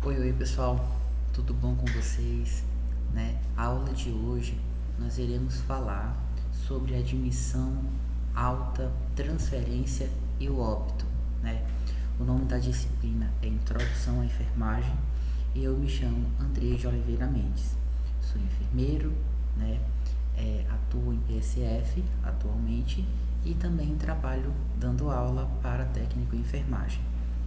Oi pessoal, tudo bom com vocês? A aula de hoje nós iremos falar sobre admissão, alta, transferência e o óbito, né? O nome da disciplina é Introdução à Enfermagem e eu me chamo Andrei de Oliveira Mendes. Sou enfermeiro, atuo em PSF atualmente e também trabalho dando aula para técnico em enfermagem.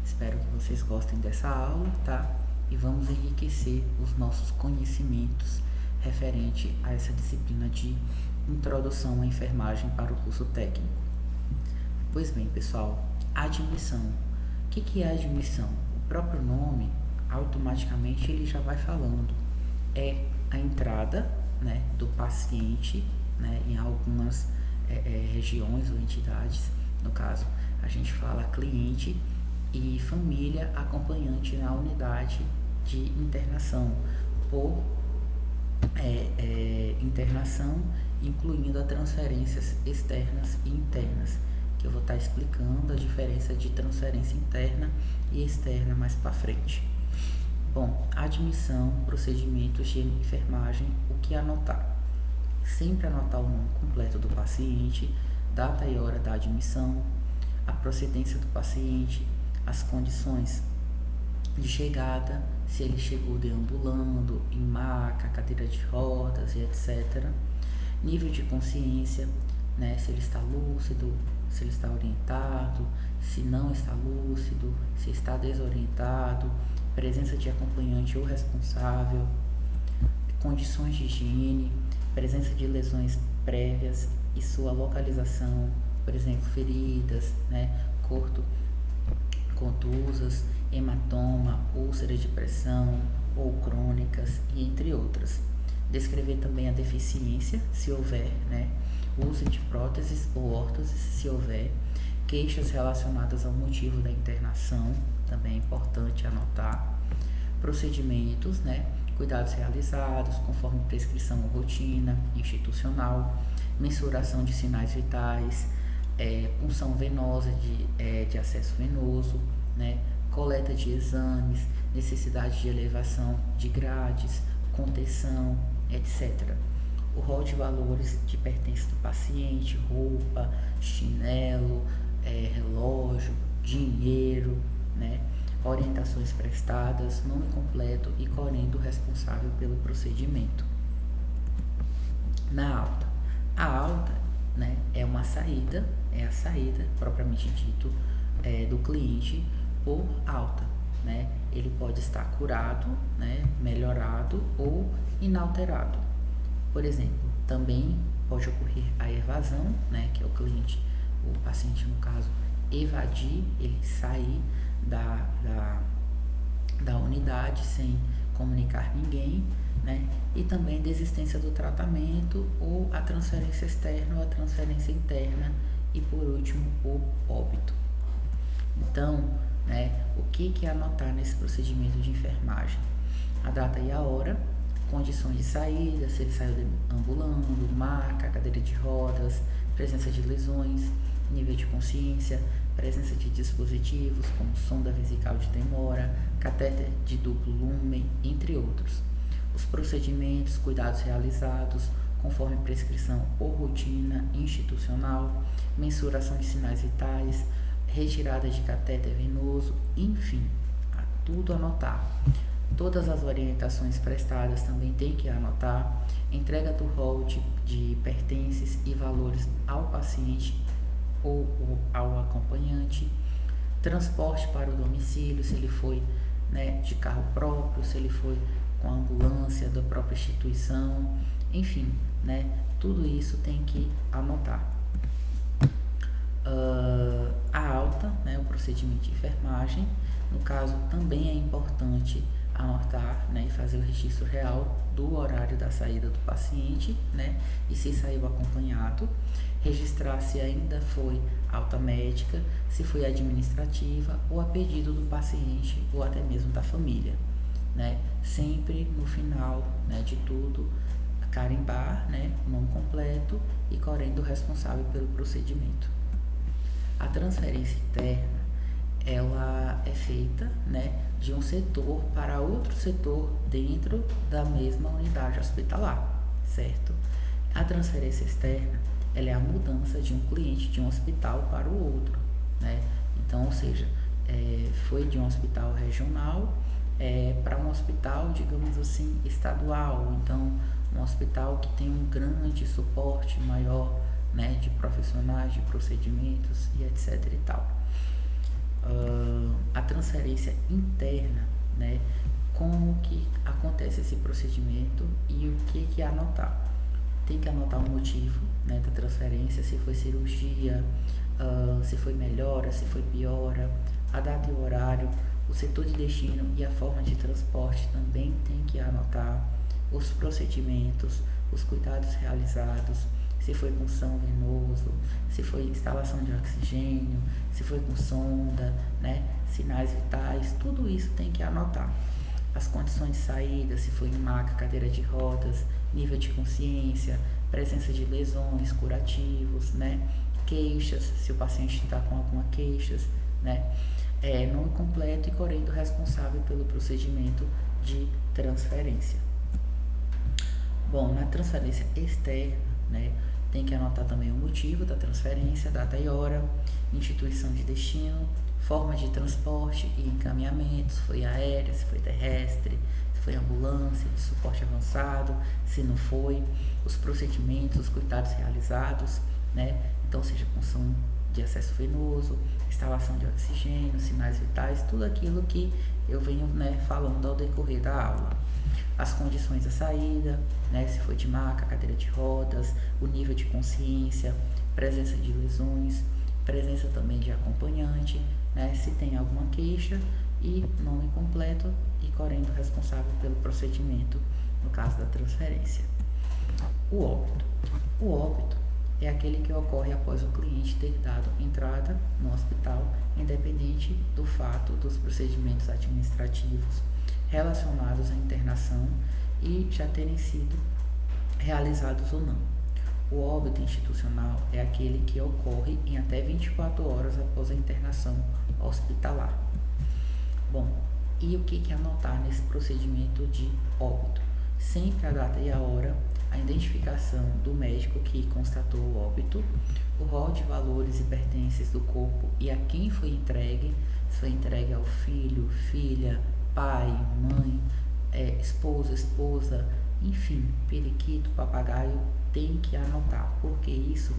Espero que vocês gostem dessa aula, tá? E vamos enriquecer os nossos conhecimentos referente a essa disciplina de Introdução à Enfermagem para o curso técnico. Pois bem, pessoal, admissão. O que é admissão? O próprio nome, automaticamente, ele já vai falando. É a entrada, do paciente, em algumas regiões ou entidades. No caso, a gente fala cliente e família acompanhante na unidade de internação por internação, incluindo as transferências externas e internas, que eu vou estar explicando a diferença de transferência interna e externa mais para frente. Bom, admissão, procedimentos de enfermagem, o que anotar? Sempre anotar o nome completo do paciente, data e hora da admissão, a procedência do paciente, as condições de chegada, se ele chegou deambulando, em maca, cadeira de rodas e etc. Nível de consciência, se ele está lúcido, se ele está orientado, se não está lúcido, se está desorientado, presença de acompanhante ou responsável, condições de higiene, presença de lesões prévias e sua localização, por exemplo, feridas, contusas, hematoma, úlcera de pressão ou crônicas e entre outras. Descrever também a deficiência, se houver, uso de próteses ou órteses, se houver, queixas relacionadas ao motivo da internação, também é importante anotar, procedimentos, cuidados realizados conforme prescrição ou rotina institucional, mensuração de sinais vitais, punção venosa de acesso venoso, coleta de exames, necessidade de elevação de grades, contenção, etc. O rol de valores de pertences do paciente, roupa, chinelo, relógio, dinheiro, orientações prestadas, nome completo e corém do responsável pelo procedimento. Na alta. A alta, é uma saída, é a saída, propriamente dito, do cliente por alta, Ele pode estar curado, melhorado ou inalterado. Por exemplo, também pode ocorrer a evasão, que é o paciente, no caso, evadir, ele sair da unidade sem comunicar ninguém, e também desistência do tratamento ou a transferência externa ou a transferência interna e, por último, o óbito. Então, o que anotar nesse procedimento de enfermagem? A data e a hora, condições de saída, se ele saiu ambulando, maca, cadeira de rodas, presença de lesões, nível de consciência, presença de dispositivos como sonda vesical de demora, catéter de duplo lumen, entre outros. Os procedimentos, cuidados realizados conforme prescrição ou rotina institucional, mensuração de sinais vitais, retirada de catéter venoso, enfim, tudo anotar. Todas as orientações prestadas também tem que anotar, entrega do rol de pertences e valores ao paciente ou ao acompanhante, transporte para o domicílio, se ele foi de carro próprio, se ele foi com a ambulância da própria instituição, enfim, tudo isso tem que anotar. A alta, o procedimento de enfermagem, no caso também é importante anotar, e fazer o registro real do horário da saída do paciente, e se saiu acompanhado, registrar se ainda foi alta médica, se foi administrativa ou a pedido do paciente ou até mesmo da família, sempre no final, de tudo, carimbar, o nome completo e corém do responsável pelo procedimento. A transferência interna ela é feita, né, de um setor para outro setor dentro da mesma unidade hospitalar, certo? A transferência externa, ela é a mudança de um cliente de um hospital para o outro, né? Então, ou seja, foi de um hospital regional para um hospital, digamos assim, estadual. Então, um hospital que tem um grande suporte maior, né, de profissionais, de procedimentos e etc e tal. A transferência interna, né, como que acontece esse procedimento e o que anotar. Tem que anotar o motivo, né, da transferência, se foi cirurgia, se foi melhora, se foi piora, a data e o horário, o setor de destino e a forma de transporte também tem que anotar, os procedimentos, os cuidados realizados, se foi punção venoso, se foi instalação de oxigênio, se foi com sonda, né, sinais vitais, tudo isso tem que anotar. As condições de saída, se foi em maca, cadeira de rodas, nível de consciência, presença de lesões, curativos, né, queixas, se o paciente está com alguma queixas, né, nome completo e correndo responsável pelo procedimento de transferência. Bom, na transferência externa, né, tem que anotar também o motivo da transferência, data e hora, instituição de destino, forma de transporte e encaminhamento, se foi aérea, se foi terrestre, se foi ambulância, de suporte avançado, se não foi, os procedimentos, os cuidados realizados, né? Então, seja punção de acesso venoso, instalação de oxigênio, sinais vitais, tudo aquilo que eu venho, né, falando ao decorrer da aula. As condições da saída, né, se foi de maca, cadeira de rodas, o nível de consciência, presença de lesões, presença também de acompanhante, né, se tem alguma queixa e nome completo e correndo responsável pelo procedimento, no caso da transferência. O óbito. O óbito é aquele que ocorre após o cliente ter dado entrada no hospital, independente do fato dos procedimentos administrativos relacionados à internação e já terem sido realizados ou não. O óbito institucional é aquele que ocorre em até 24 horas após a internação hospitalar. Bom, e o que anotar nesse procedimento de óbito? Sempre a data e a hora, a identificação do médico que constatou o óbito, o rol de valores e pertences do corpo e a quem foi entregue, se foi entregue ao filho, filha, pai, mãe, esposa, enfim, periquito, papagaio, tem que anotar, porque isso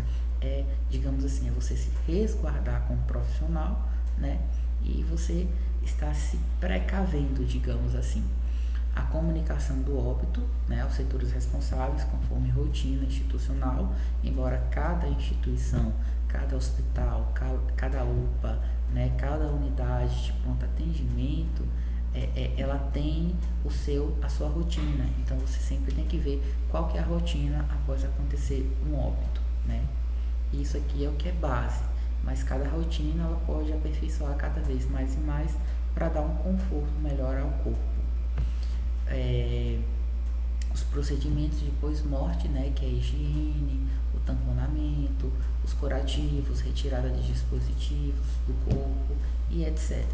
digamos assim, você se resguardar como profissional, né? E você está se precavendo, digamos assim. A comunicação do óbito, né, aos setores responsáveis, conforme rotina institucional, embora cada instituição, cada hospital, cada UPA, né, cada unidade de pronto atendimento, ela tem a sua rotina. Então você sempre tem que ver qual que é a rotina após acontecer um óbito, né? Isso aqui é o que é base, mas cada rotina ela pode aperfeiçoar cada vez mais e mais para dar um conforto melhor ao corpo. Os procedimentos de pós-morte, né, que é a higiene, o tamponamento, os curativos, retirada de dispositivos do corpo e etc.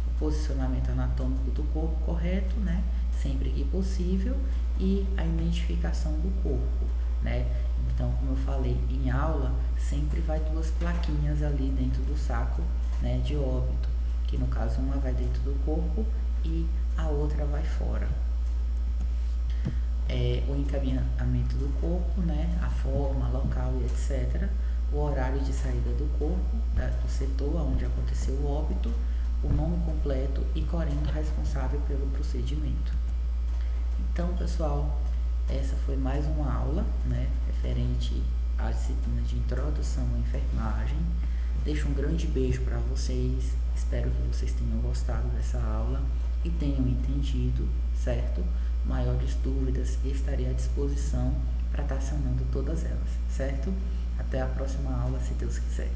O posicionamento anatômico do corpo correto, né, sempre que possível, e a identificação do corpo, né. Então, como eu falei em aula, sempre vai 2 plaquinhas ali dentro do saco, né, de óbito, que no caso uma vai dentro do corpo e a outra vai fora. O encaminhamento do corpo, né, a forma, local e etc. O horário de saída do corpo, do setor onde aconteceu o óbito, o nome completo e correndo responsável pelo procedimento. Então, pessoal, essa foi mais uma aula, né, referente à disciplina de introdução à enfermagem. Deixo um grande beijo para vocês, espero que vocês tenham gostado dessa aula e tenham entendido, certo? Maiores dúvidas, estarei à disposição para estar sanando todas elas, certo? Até a próxima aula, se Deus quiser.